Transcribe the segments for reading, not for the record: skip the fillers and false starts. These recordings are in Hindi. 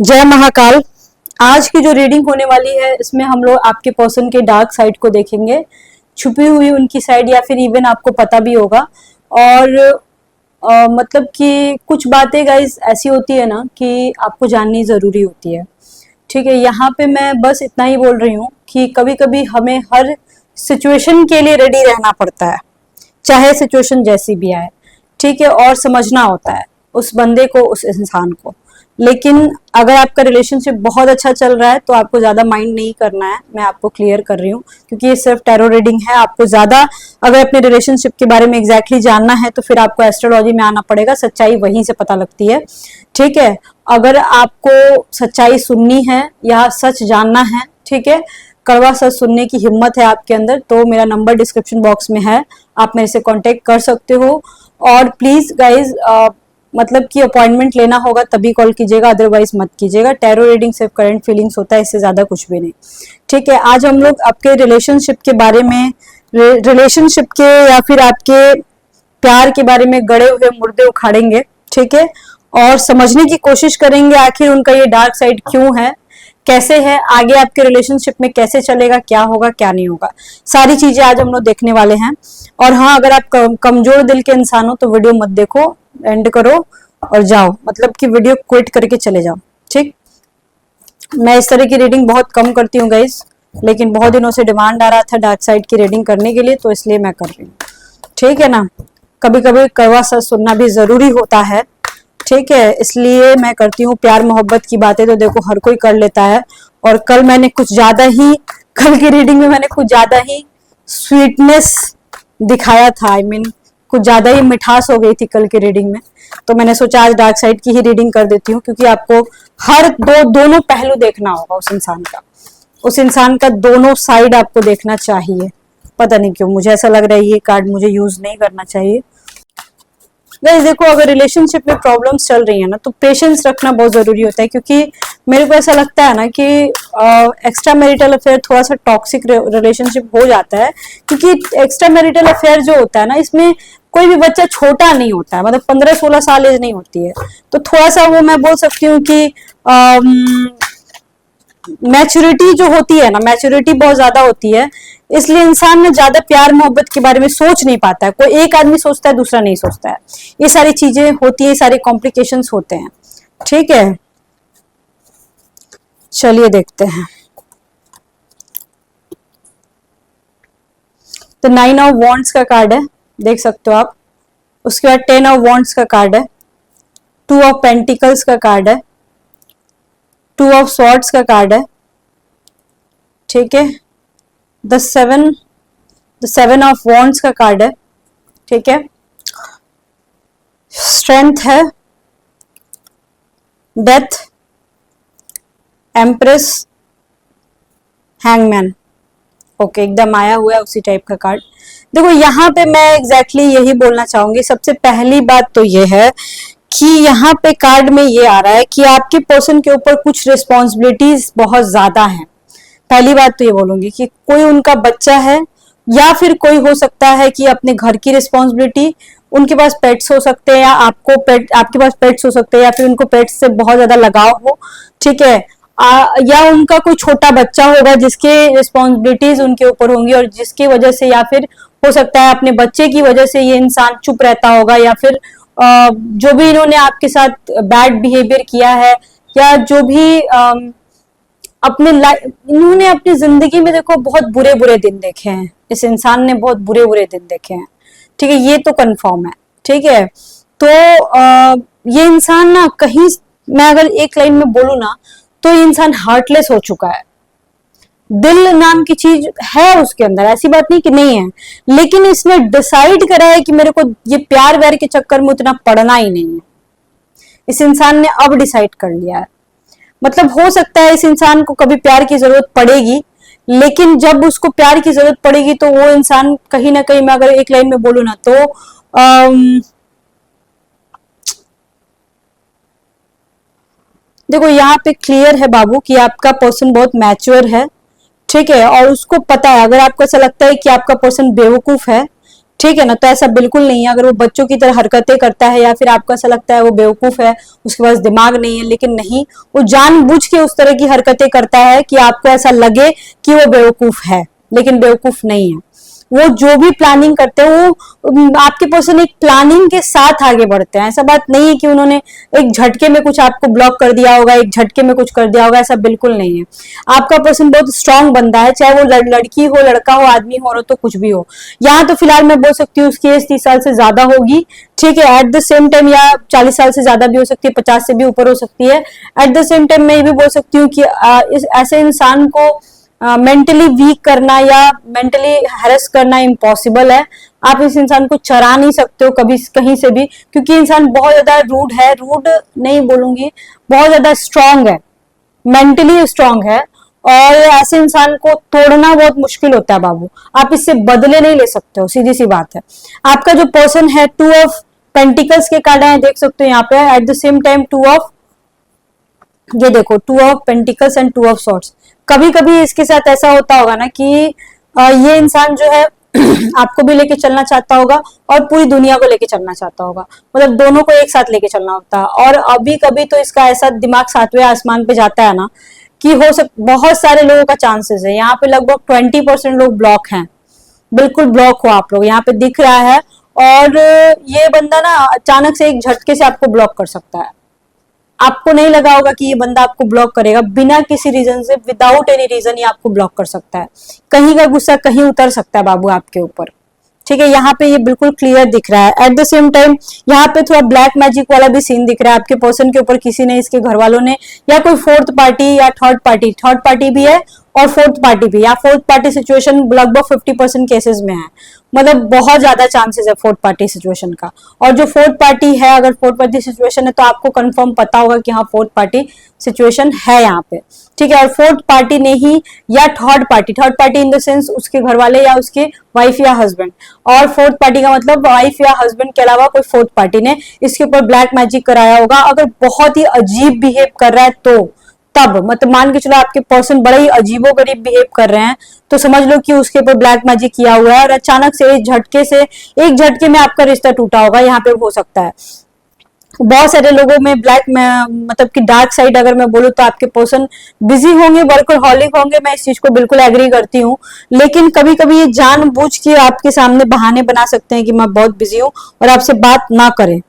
जय महाकाल। आज की जो रीडिंग होने वाली है इसमें हम लोग आपके पर्सन के डार्क साइड को देखेंगे, छुपी हुई उनकी साइड, या फिर इवन आपको पता भी होगा। और मतलब कि कुछ बातें गाइस ऐसी होती है ना कि आपको जाननी जरूरी होती है। ठीक है, यहाँ पे मैं बस इतना ही बोल रही हूँ कि कभी कभी हमें हर सिचुएशन के लिए रेडी रहना पड़ता है, चाहे सिचुएशन जैसी भी आए। ठीक है, और समझना होता है उस बंदे को, उस इंसान को। लेकिन अगर आपका रिलेशनशिप बहुत अच्छा चल रहा है तो आपको ज्यादा माइंड नहीं करना है, मैं आपको क्लियर कर रही हूँ, क्योंकि ये सिर्फ टैरो रीडिंग है। आपको ज्यादा अगर अपने रिलेशनशिप के बारे में एग्जैक्टली जानना है तो फिर आपको एस्ट्रोलॉजी में आना पड़ेगा, सच्चाई वहीं से पता लगती है। ठीक है, अगर आपको सच्चाई सुननी है या सच जानना है, ठीक है, कड़वा सच सुनने की हिम्मत है आपके अंदर, तो मेरा नंबर डिस्क्रिप्शन बॉक्स में है, आप मेरे से कांटेक्ट कर सकते हो। और प्लीज गाइज मतलब कि अपॉइंटमेंट लेना होगा तभी कॉल कीजिएगा, अदरवाइज मत कीजिएगा। टैरो रीडिंग सिर्फ करंट फीलिंग्स होता है, इससे ज्यादा कुछ भी नहीं। ठीक है, आज हम लोग आपके रिलेशनशिप के बारे में, रिलेशनशिप के या फिर आपके प्यार के बारे में गड़े हुए मुर्दे उखाड़ेंगे। ठीक है, और समझने की कोशिश करेंगे आखिर उनका ये डार्क साइड क्यों है, कैसे है, आगे आपके रिलेशनशिप में कैसे चलेगा, क्या होगा क्या नहीं होगा, सारी चीजें आज हम लोग देखने वाले हैं। और हाँ, अगर आप कमजोर दिल के इंसान हो तो वीडियो मत देखो, एंड करो और जाओ, मतलब कि वीडियो क्विट करके चले जाओ। ठीक, मैं इस तरह की रीडिंग बहुत कम करती हूँ गाइस, लेकिन बहुत दिनों से डिमांड आ रहा था डार्क साइड की रीडिंग करने के लिए, तो इसलिए मैं कर रही हूँ। ठीक है ना, कभी कभी कड़वा सच सुनना भी जरूरी होता है। ठीक है, इसलिए मैं करती हूँ। प्यार मोहब्बत की बातें तो देखो हर कोई कर लेता है, और कल मैंने कुछ ज्यादा ही, कल की रीडिंग में मैंने कुछ ज्यादा ही स्वीटनेस दिखाया था। आई मीन कुछ ज्यादा ही मिठास हो गई थी कल की रीडिंग में, तो मैंने सोचा आज डार्क साइड की ही रीडिंग कर देती हूँ, क्योंकि आपको हर दोनों पहलू देखना होगा उस इंसान का, उस इंसान का दोनों साइड आपको देखना चाहिए। पता नहीं क्यों मुझे ऐसा लग रहा है ये कार्ड मुझे यूज नहीं करना चाहिए। गाइस देखो, अगर रिलेशनशिप में प्रॉब्लम्स चल रही है ना तो पेशेंस रखना बहुत जरूरी होता है, क्योंकि मेरे को ऐसा लगता है ना कि एक्स्ट्रा मैरिटल अफेयर थोड़ा सा टॉक्सिक रिलेशनशिप हो जाता है, क्योंकि एक्स्ट्रा मैरिटल अफेयर जो होता है ना, इसमें कोई भी बच्चा छोटा नहीं होता है, मतलब 15-16 साल एज नहीं होती है, तो थोड़ा सा वो मैं बोल सकती हूँ कि मैच्योरिटी जो होती है ना, मैच्योरिटी बहुत ज्यादा होती है, इसलिए इंसान ने ज्यादा प्यार मोहब्बत के बारे में सोच नहीं पाता है। कोई एक आदमी सोचता है, दूसरा नहीं सोचता है, ये सारी चीजें होती है, सारे कॉम्प्लिकेशंस होते हैं। ठीक है, चलिए देखते हैं। तो 9 ऑफ वॉन्ड्स का कार्ड है, देख सकते हो आप। उसके बाद 10 ऑफ वॉन्ड्स का कार्ड है, 2 ऑफ पेंटिकल्स का कार्ड है, 2 ऑफ स्वॉर्ड्स का कार्ड है। ठीक है, द सेवन ऑफ वॉन्ड्स का कार्ड है। ठीक है, स्ट्रेंथ है, डेथ, एम्प्रेस, हैंगमैन। ओके, एकदम आया हुआ है उसी टाइप का कार्ड। देखो यहाँ पे मैं एग्जैक्टली यही बोलना चाहूंगी। सबसे पहली बात तो ये है कि यहाँ पे कार्ड में ये आ रहा है कि आपके पर्सन के ऊपर कुछ रिस्पॉन्सिबिलिटीज बहुत ज्यादा हैं। पहली बात तो ये बोलूंगी कि कोई उनका बच्चा है, या फिर कोई हो सकता है कि अपने घर की रिस्पॉन्सिबिलिटी, उनके पास पेट्स हो सकते हैं, या आपके पास पेट्स हो सकते हैं, या फिर उनको पेट्स से बहुत ज्यादा लगाव हो। ठीक है, या उनका कोई छोटा बच्चा होगा जिसके रिस्पॉन्सिबिलिटीज उनके ऊपर होंगी, और जिसकी वजह से, या फिर हो सकता है अपने बच्चे की वजह से ये इंसान चुप रहता होगा, या फिर जो भी इन्होंने आपके साथ बैड बिहेवियर किया है, या जो भी इन्होंने अपनी जिंदगी में देखो बहुत बुरे बुरे दिन देखे हैं, इस इंसान ने बहुत बुरे बुरे दिन देखे हैं। ठीक है, ये तो कंफर्म है। ठीक है, तो ये इंसान ना कहीं, मैं अगर एक लाइन में बोलूं ना, तो ये इंसान हार्टलेस हो चुका है। दिल नाम की चीज है उसके अंदर, ऐसी बात नहीं कि नहीं है, लेकिन इसने डिसाइड करा है कि मेरे को ये प्यार व्यार के चक्कर में उतना पड़ना ही नहीं है। इस इंसान ने अब डिसाइड कर लिया है। मतलब हो सकता है इस इंसान को कभी प्यार की जरूरत पड़ेगी, लेकिन जब उसको प्यार की जरूरत पड़ेगी तो वो इंसान कहीं ना कहीं, मैं अगर एक लाइन में बोलूं ना तो देखो यहाँ पे क्लियर है बाबू कि आपका पर्सन बहुत मैच्योर है। ठीक है, और उसको पता है, अगर आपको ऐसा लगता है कि आपका पर्सन बेवकूफ है ठीक है ना। तो ऐसा बिल्कुल नहीं है। अगर वो बच्चों की तरह हरकतें करता है या फिर आपको ऐसा लगता है वो बेवकूफ है, उसके पास दिमाग नहीं है, लेकिन नहीं, वो जानबूझ के उस तरह की हरकतें करता है कि आपको ऐसा लगे कि वो बेवकूफ है, लेकिन बेवकूफ नहीं है। वो जो भी प्लानिंग करते हैं वो आपके पर्सन एक प्लानिंग के साथ आगे बढ़ते हैं। ऐसा बात नहीं है कि उन्होंने एक झटके में कुछ आपको ब्लॉक कर दिया होगा, एक झटके में कुछ कर दिया होगा, ऐसा बिल्कुल नहीं है। आपका पर्सन बहुत स्ट्रांग बंदा है, चाहे वो लड़की हो, लड़का हो, आदमी हो, तो कुछ भी हो। यहाँ तो फिलहाल मैं बोल सकती हूँ उसकी एज 30 साल से ज्यादा होगी, ठीक है। एट द सेम टाइम या 40 साल से ज्यादा भी हो सकती है, 50 से भी ऊपर हो सकती है। एट द सेम टाइम मैं ये भी बोल सकती हूँ कि ऐसे इंसान को मेंटली वीक करना या मेंटली हैरेस करना इम्पॉसिबल है। आप इस इंसान को चरा नहीं सकते हो कभी कहीं से भी, क्योंकि इंसान बहुत ज्यादा रूड है, रूड नहीं बोलूंगी, बहुत ज्यादा स्ट्रांग है, मेंटली स्ट्रांग है। और ऐसे इंसान को तोड़ना बहुत मुश्किल होता है बाबू। आप इससे बदले नहीं ले सकते हो, सीधी सी बात है। आपका जो पर्सन है, 2 ऑफ पेंटिकल्स के कार्ड है, देख सकते हो यहाँ पे। At the same time 2 of, ये देखो 2 of pentacles and 2 of swords. कभी कभी इसके साथ ऐसा होता होगा ना कि ये इंसान जो है आपको भी लेके चलना चाहता होगा और पूरी दुनिया को लेके चलना चाहता होगा, मतलब दोनों को एक साथ लेके चलना होता है। और अभी कभी तो इसका ऐसा दिमाग 7वें आसमान पे जाता है ना कि बहुत सारे लोगों का चांसेस है। यहाँ पे लगभग 20% लोग ब्लॉक हैं, बिल्कुल ब्लॉक हो आप लोग, यहाँ पे दिख रहा है। और ये बंदा ना अचानक से एक झटके से आपको ब्लॉक कर सकता है। आपको नहीं लगा होगा कि ये बंदा आपको ब्लॉक करेगा, बिना किसी रीजन से, विदाउट एनी रीजन ये आपको ब्लॉक कर सकता है। कहीं का गुस्सा कहीं उतर सकता है बाबू आपके ऊपर, ठीक है। यहाँ पे ये बिल्कुल क्लियर दिख रहा है। एट द सेम टाइम यहाँ पे थोड़ा ब्लैक मैजिक वाला भी सीन दिख रहा है आपके पर्सन के ऊपर। किसी ने, इसके घर वालों ने, या कोई फोर्थ पार्टी या थर्ड पार्टी भी है और फोर्थ पार्टी भी, या फोर्थ पार्टी सिचुएशन लगभग 50% केसेस में है, मतलब बहुत ज्यादा चांसेस है फोर्थ पार्टी सिचुएशन का। और जो फोर्थ पार्टी है, अगर फोर्थ पार्टी सिचुएशन है तो आपको कंफर्म पता होगा कि हाँ फोर्थ पार्टी सिचुएशन है यहाँ पे, ठीक है। और फोर्थ पार्टी ने ही, या third party in the sense उसके घर वाले या उसके वाइफ या हस्बैंड। और फोर्थ पार्टी का मतलब वाइफ या हस्बैंड के अलावा कोई फोर्थ पार्टी ने इसके ऊपर ब्लैक मैजिक कराया होगा। अगर बहुत ही अजीब बिहेव कर रहा है तो तब, मतलब मान के चलो आपके पर्सन बड़े ही अजीबो गरीब बिहेव कर रहे हैं, तो समझ लो कि उसके ऊपर ब्लैक मैजिक किया हुआ है। और अचानक से एक झटके में आपका रिश्ता टूटा होगा, यहाँ पे हो सकता है। बहुत सारे लोगों में मतलब कि डार्क साइड अगर मैं बोलूँ तो आपके पर्सन बिजी होंगे, वर्कहॉलिक होंगे, मैं इस चीज को बिल्कुल एग्री करती हूँ। लेकिन कभी कभी ये जानबूझ के आपके सामने बहाने बना सकते हैं कि मैं बहुत बिजी हूँ और आपसे बात ना करें,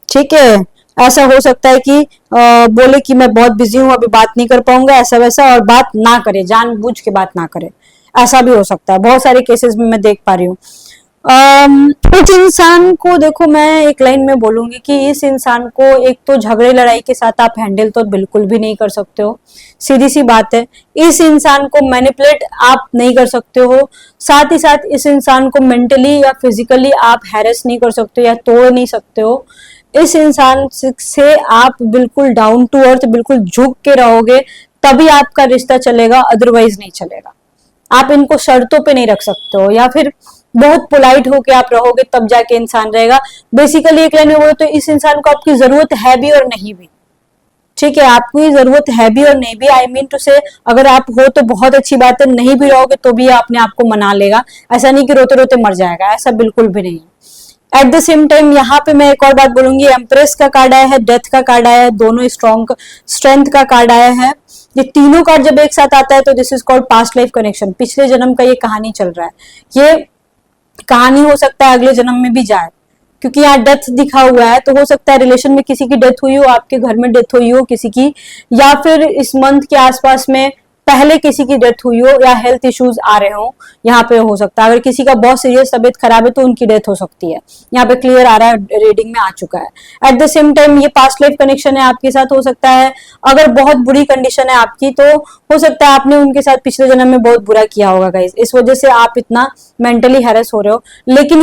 ठीक है। ऐसा हो सकता है कि बोले कि मैं बहुत बिजी हूँ, अभी बात नहीं कर पाऊंगा, ऐसा वैसा, और बात ना करे, जानबूझ के बात ना करे, ऐसा भी हो सकता है। बहुत सारे केसेस में मैं देख पा रही हूँ। इस इंसान को देखो, मैं एक लाइन में बोलूंगी कि इस इंसान को एक तो झगड़े लड़ाई के साथ आप हैंडल तो बिल्कुल भी नहीं कर सकते हो, सीधी सी बात है। इस इंसान को मैनिपुलेट आप नहीं कर सकते हो, साथ ही साथ इस इंसान को मेंटली या फिजिकली आप हैरेस नहीं कर सकते हो या तोड़ नहीं सकते हो। इस इंसान से आप बिल्कुल डाउन टू अर्थ, बिल्कुल झुक के रहोगे तभी आपका रिश्ता चलेगा, अदरवाइज नहीं चलेगा। आप इनको शर्तों पे नहीं रख सकते हो, या फिर बहुत पोलाइट होके आप रहोगे तब जाके इंसान रहेगा। बेसिकली एक लाइन में बोलो तो इस इंसान को आपकी जरूरत है भी और नहीं भी, ठीक है। आपकी जरूरत है भी और नहीं भी, आई मीन टू से, अगर आप हो तो बहुत अच्छी बात है, नहीं भी रहोगे तो भी अपने आप को मना लेगा। ऐसा नहीं कि रोते रोते मर जाएगा, ऐसा बिल्कुल भी नहीं है। एट द सेम टाइम यहाँ पे मैं एक और बात बोलूंगी, एम्प्रेस का कार्ड आया है, डेथ का कार्ड आया है, दोनों स्ट्रेंथ का कार्ड आया है। ये तीनों कार्ड जब एक साथ आता है तो this is called past life connection, पिछले जन्म का ये कहानी चल रहा है। ये कहानी हो सकता है अगले जन्म में भी जाए, क्योंकि यहाँ डेथ दिखा हुआ है, तो हो सकता है रिलेशन में किसी की डेथ हुई हो, आपके घर में डेथ हुई हो किसी की, या फिर इस मंथ के आसपास में पहले किसी की डेथ हुई हो, या हेल्थ इश्यूज आ रहे हो, यहाँ पे हो सकता है। अगर किसी का बहुत सीरियस तबीयत खराब है तो उनकी डेथ हो सकती है, यहाँ पे क्लियर आ रहा है, रीडिंग में आ चुका है। एट द सेम टाइम ये पास्ट लाइफ कनेक्शन है, आपके साथ हो सकता है। अगर बहुत बुरी कंडीशन है आपकी तो हो सकता है आपने उनके साथ पिछले जन्म में बहुत बुरा किया होगा गाइस, इस वजह से आप इतना मेंटली हैरेस हो रहे हो। लेकिन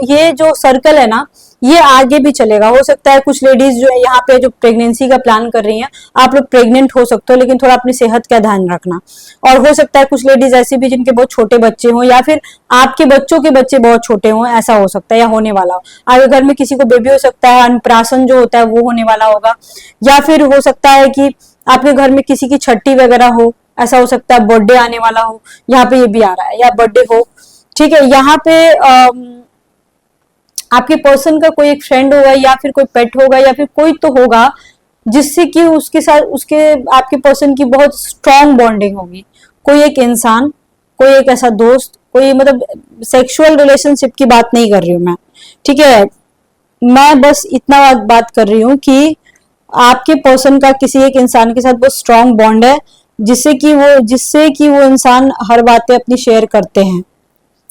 ये जो सर्कल है ना, ये आगे भी चलेगा। हो सकता है कुछ लेडीज जो यहाँ पे जो प्रेगनेंसी का प्लान कर रही हैं, आप लोग प्रेग्नेंट हो सकते हो, लेकिन थोड़ा अपनी सेहत का ध्यान रखना। और हो सकता है कुछ लेडीज ऐसी भी जिनके बहुत छोटे बच्चे हों, या फिर आपके बच्चों के बच्चे बहुत छोटे हों, ऐसा हो सकता है, या होने वाला हो। आपके घर में किसी को बेबी हो सकता है, अनप्राशन जो होता है वो होने वाला होगा, या फिर हो सकता है कि आपके घर में किसी की छठी वगैरह हो, ऐसा हो सकता है, बर्थडे आने वाला हो, यहाँ पे ये भी आ रहा है, या बर्थडे हो, ठीक है। यहाँ पे आपके पर्सन का कोई एक फ्रेंड होगा या फिर कोई पेट होगा या फिर कोई तो होगा जिससे कि उसके साथ उसके आपके पर्सन की बहुत स्ट्रांग बॉन्डिंग होगी। कोई एक इंसान, कोई एक ऐसा दोस्त, कोई मतलब सेक्सुअल रिलेशनशिप की बात नहीं कर रही हूँ मैं, ठीक है। मैं बस इतना बात कर रही हूँ कि आपके पर्सन का किसी एक इंसान के साथ बहुत स्ट्रांग बॉन्ड है जिससे कि वो इंसान हर बातें अपनी शेयर करते हैं।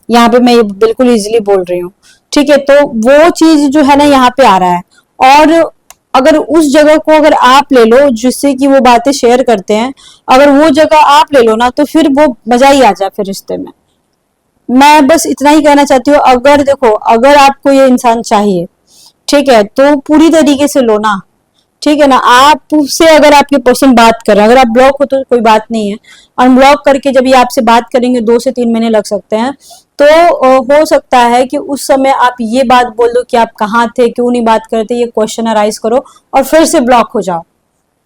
यहाँ पे मैं ये बिल्कुल इजीली बोल रही हूँ, ठीक है। तो वो चीज जो है ना यहाँ पे आ रहा है। और अगर उस जगह को अगर आप ले लो जिससे कि वो बातें शेयर करते हैं, अगर वो जगह आप ले लो ना तो फिर वो मजा ही आ जाए फिर रिश्ते में। मैं बस इतना ही कहना चाहती हूँ, अगर देखो अगर आपको ये इंसान चाहिए, ठीक है, तो पूरी तरीके से लो ना, ठीक है ना। आपसे अगर आपके पर्सन बात कर रहे हैं, अगर आप ब्लॉक हो तो कोई बात नहीं है, अनब्लॉक करके जब ये आपसे बात करेंगे 2 से 3 महीने लग सकते हैं। तो हो सकता है कि उस समय आप ये बात बोल दो कि आप कहाँ थे, क्यों नहीं बात करते, ये क्वेश्चन अराइज करो और फिर से ब्लॉक हो जाओ,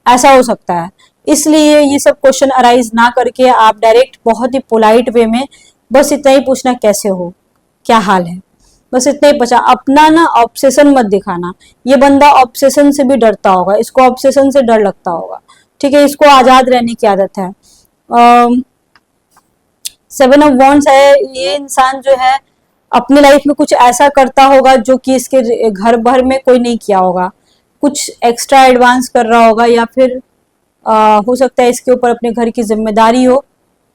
ऐसा हो सकता है। इसलिए ये सब क्वेश्चन अराइज ना करके आप डायरेक्ट बहुत ही पोलाइट वे में बस इतना ही पूछना, कैसे हो, क्या हाल है, बस इतना ही पूछा। अपना ना ऑब्सेशन मत दिखाना। ये बंदा ऑब्सेशन से भी डरता होगा, इसको ऑब्सेशन से डर लगता होगा, ठीक है। इसको आजाद रहने की आदत है। 7 ऑफ वॉन्ड्स है, ये इंसान जो है अपनी लाइफ में कुछ ऐसा करता होगा जो कि इसके घर भर में कोई नहीं किया होगा, कुछ एक्स्ट्रा एडवांस कर रहा होगा, या फिर हो सकता है इसके ऊपर अपने घर की जिम्मेदारी हो,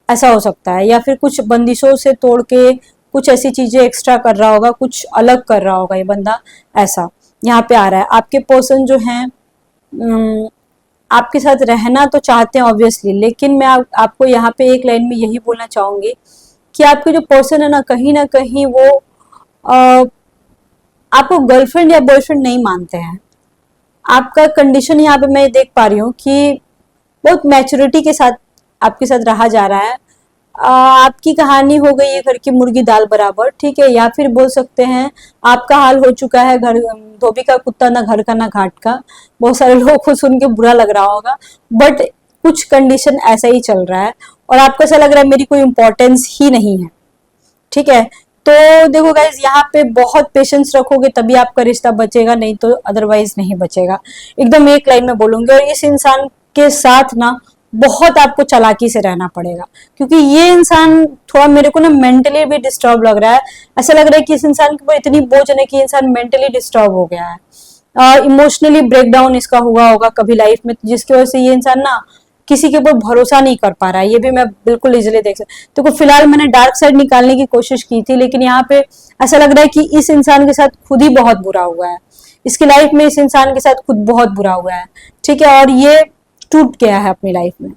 ऐसा हो सकता है। या फिर कुछ बंदिशों से तोड़ के कुछ ऐसी चीजें एक्स्ट्रा कर रहा होगा, कुछ अलग कर रहा होगा ये बंदा, ऐसा यहाँ पे आ रहा है। आपके पर्सन जो हैं आपके साथ रहना तो चाहते हैं ऑब्वियसली, लेकिन मैं आपको यहाँ पे एक लाइन में यही बोलना चाहूंगी कि आपके जो पर्सन है ना कहीं वो आ, आपको गर्लफ्रेंड या बॉयफ्रेंड नहीं मानते हैं। आपका कंडीशन यहाँ पे मैं देख पा रही हूँ कि बहुत मैच्योरिटी के साथ आपके साथ रहा जा रहा है। आपकी कहानी हो गई है घर की मुर्गी दाल बराबर, ठीक है। या फिर बोल सकते हैं आपका हाल हो चुका है घर धोबी का कुत्ता, ना घर का ना घाट का। बहुत सारे लोगों को सुन के बुरा लग रहा होगा, बट कुछ कंडीशन ऐसा ही चल रहा है और आपको ऐसा लग रहा है मेरी कोई इंपॉर्टेंस ही नहीं है, ठीक है। तो देखो गाइज, यहाँ पे बहुत पेशेंस रखोगे तभी आपका रिश्ता बचेगा, नहीं तो अदरवाइज नहीं बचेगा। एकदम एक लाइन में बोलूंगी। और इस इंसान के साथ ना बहुत आपको चालाकी से रहना पड़ेगा, क्योंकि ये इंसान थोड़ा मेरे को ना मेंटली भी डिस्टर्ब लग रहा है। ऐसा लग रहा है कि इस इंसान के ऊपर इतनी बोझ है कि इंसान मेंटली डिस्टर्ब हो गया है, इमोशनली ब्रेकडाउन इसका हुआ होगा कभी लाइफ में, जिसकी वजह से ये इंसान ना किसी के ऊपर भरोसा नहीं कर पा रहा है। ये भी मैं बिल्कुल इजीली देख सकती हूँ। तो फिलहाल मैंने डार्क साइड निकालने की कोशिश की थी, लेकिन यहाँ पे ऐसा लग रहा है कि इस इंसान के साथ खुद ही बहुत बुरा हुआ है, इसकी लाइफ में इस इंसान के साथ खुद बहुत बुरा हुआ है, ठीक है। और ये टूट गया है अपनी लाइफ में,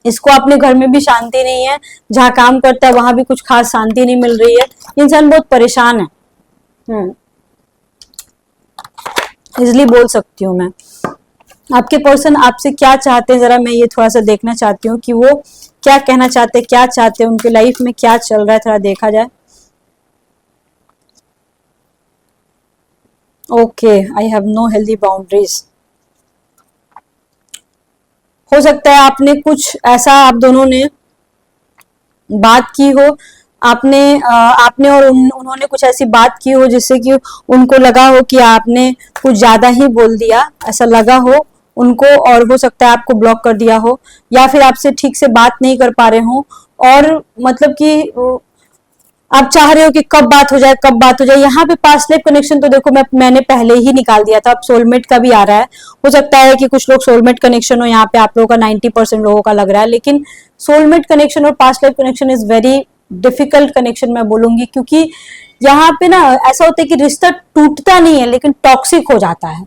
इसको अपने घर में भी शांति नहीं है, जहाँ काम करता है वहां भी कुछ खास शांति नहीं मिल रही है, इंसान बहुत परेशान है। इसलिए बोल सकती हूँ मैं। आपके पर्सन आपसे क्या चाहते हैं, जरा मैं ये थोड़ा सा देखना चाहती हूँ कि वो क्या कहना चाहते हैं, क्या चाहते हैं, उनकी लाइफ में क्या चल रहा है, थोड़ा देखा जाए। Okay, I have no healthy boundaries. हो सकता है आपने कुछ ऐसा, आप दोनों ने बात की हो, आपने और उन्होंने कुछ ऐसी बात की हो जिससे कि उनको लगा हो कि आपने कुछ ज्यादा ही बोल दिया, ऐसा लगा हो उनको, और हो सकता है आपको ब्लॉक कर दिया हो, या फिर आपसे ठीक से बात नहीं कर पा रहे हो, और मतलब कि आप चाह रहे हो कि कब बात हो जाए, कब बात हो जाए। यहाँ पे पास्ट लाइफ कनेक्शन तो देखो मैंने पहले ही निकाल दिया था, अब सोलमेट का भी आ रहा है। हो सकता है कि कुछ लोग सोलमेट कनेक्शन हो, यहाँ पे आप लोगों का 90% लोगों का लग रहा है, लेकिन सोलमेट कनेक्शन और past life connection is very difficult connection मैं बोलूंगी, क्योंकि यहाँ पे ना ऐसा होता है कि रिश्ता टूटता नहीं है लेकिन टॉक्सिक हो जाता है,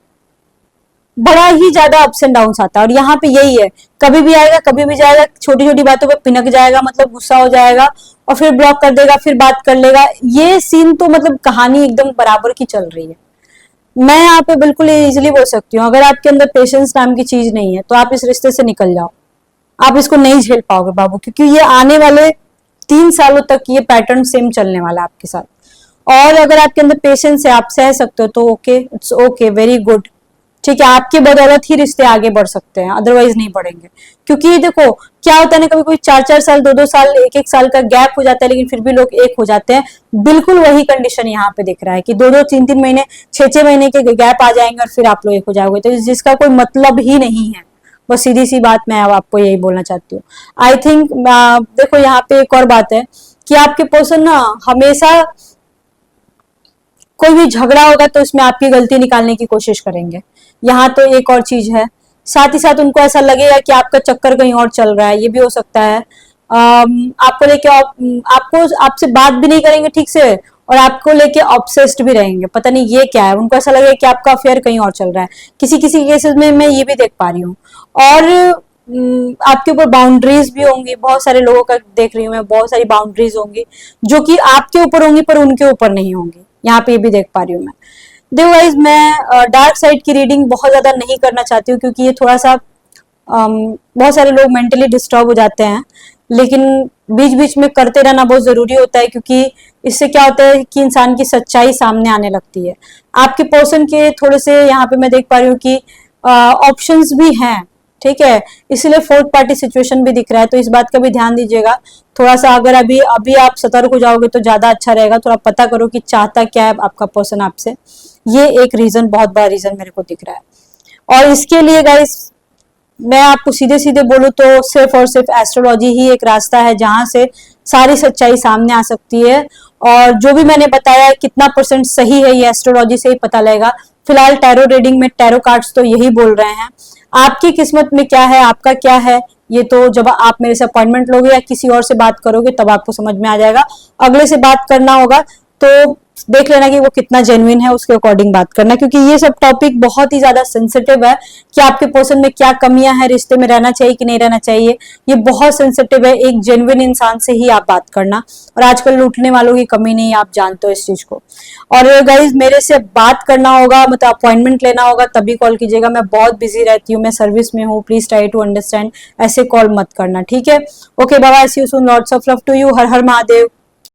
बड़ा ही ज्यादा अप्स एंड डाउन आता है। और यहाँ पे यही है, कभी भी आएगा कभी भी जाएगा, छोटी छोटी बातों पे पिनक जाएगा, मतलब गुस्सा हो जाएगा और फिर ब्लॉक कर देगा, फिर बात कर लेगा। ये सीन तो मतलब कहानी एकदम बराबर की चल रही है। मैं यहाँ पे बिल्कुल इजीली बोल सकती हूँ, अगर आपके अंदर पेशेंस नाम की चीज नहीं है तो आप इस रिश्ते से निकल जाओ। आप इसको नहीं झेल पाओगे बाबू, क्योंकि ये आने वाले 3 सालों तक ये पैटर्न सेम चलने वाला है आपके साथ। और अगर आपके अंदर पेशेंस है, आप सह सकते हो, तो okay, it's okay, very good, ठीक है, आपके बदौलत ही रिश्ते आगे बढ़ सकते हैं, अदरवाइज नहीं बढ़ेंगे। क्योंकि देखो क्या होता है ना, कभी कोई 4-4 साल, 2-2 साल, 1-1 साल का गैप हो जाता है, लेकिन फिर भी लोग एक हो जाते हैं। बिल्कुल वही कंडीशन यहाँ पे दिख रहा है कि 2-2, 3-3 महीने, 6-6 महीने के गैप आ जाएंगे और फिर आप लोग एक हो जाओगे, तो जिसका कोई मतलब ही नहीं है। बस सीधी सी बात मैं अब आपको यही बोलना चाहती हूँ। आई थिंक देखो यहाँ पे एक और बात है कि आपके पर्सन ना हमेशा कोई भी झगड़ा होगा तो इसमें आपकी गलती निकालने की कोशिश करेंगे। यहाँ तो एक और चीज है, साथ ही साथ उनको ऐसा लगेगा कि आपका चक्कर कहीं और चल रहा है, ये भी हो सकता है। आपको लेके आपको आपसे बात भी नहीं करेंगे ठीक से, और आपको लेके ऑब्सेस्ड भी रहेंगे, पता नहीं ये क्या है। उनको ऐसा लगेगा कि आपका अफेयर कहीं और चल रहा है। किसी किसी केसेस में मैं ये भी देख पा रही हूँ। और आपके ऊपर बाउंड्रीज भी होंगी, बहुत सारे लोगों का देख रही हूँ मैं, बहुत सारी बाउंड्रीज होंगी जो कि आपके ऊपर होंगी पर उनके ऊपर नहीं होंगी। यहाँ पे ये भी देख पा रही हूँ मैं। देखो गाइस, मैं डार्क साइड की रीडिंग बहुत ज्यादा नहीं करना चाहती हूँ, क्योंकि ये थोड़ा सा बहुत सारे लोग मेंटली डिस्टर्ब हो जाते हैं, लेकिन बीच बीच में करते रहना बहुत जरूरी होता है, क्योंकि इससे क्या होता है कि इंसान की सच्चाई सामने आने लगती है। आपके पर्सन के थोड़े से यहाँ पे मैं देख पा रही हूँ कि ऑप्शंस भी हैं, ठीक है, इसलिए फोर्थ पार्टी सिचुएशन भी दिख रहा है, तो इस बात का भी ध्यान दीजिएगा थोड़ा सा। अगर अभी अभी आप सतर्क हो जाओगे तो ज्यादा अच्छा रहेगा। थोड़ा पता करो कि चाहता क्या है आपका पर्सन आपसे, ये एक रीजन, बहुत बड़ा रीजन मेरे को दिख रहा है। और इसके लिए गाइस मैं आपको सीधे सीधे बोलूं तो सिर्फ और सिर्फ एस्ट्रोलॉजी ही एक रास्ता है जहां से सारी सच्चाई सामने आ सकती है। और जो भी मैंने बताया है कितना % सही है, ये एस्ट्रोलॉजी से ही पता लगेगा। फिलहाल टैरो रीडिंग में टैरो कार्ड्स तो यही बोल रहे हैं। आपकी किस्मत में क्या है, आपका क्या है, ये तो जब आप मेरे से अपॉइंटमेंट लोगे या किसी और से बात करोगे तब आपको समझ में आ जाएगा। अगले से बात करना होगा तो देख लेना कि वो कितना जेन्युइन है, उसके अकॉर्डिंग बात करना, क्योंकि ये सब टॉपिक बहुत ही ज्यादा सेंसिटिव है कि आपके पर्सन में क्या कमियां हैं, रिश्ते में रहना चाहिए कि नहीं रहना चाहिए, ये बहुत सेंसिटिव है। एक जेन्युइन इंसान से ही आप बात करना, और आजकल लूटने वालों की कमी नहीं, आप जानते हो इस चीज को। और गाइज मेरे से बात करना होगा, मतलब अपॉइंटमेंट लेना होगा, तभी कॉल कीजिएगा। मैं बहुत बिजी रहती हूँ, मैं सर्विस में हूँ, प्लीज ट्राई टू अंडरस्टैंड, ऐसे कॉल मत करना, ठीक है। ओके बाबा, see you soon, lots of love to you, हर हर महादेव।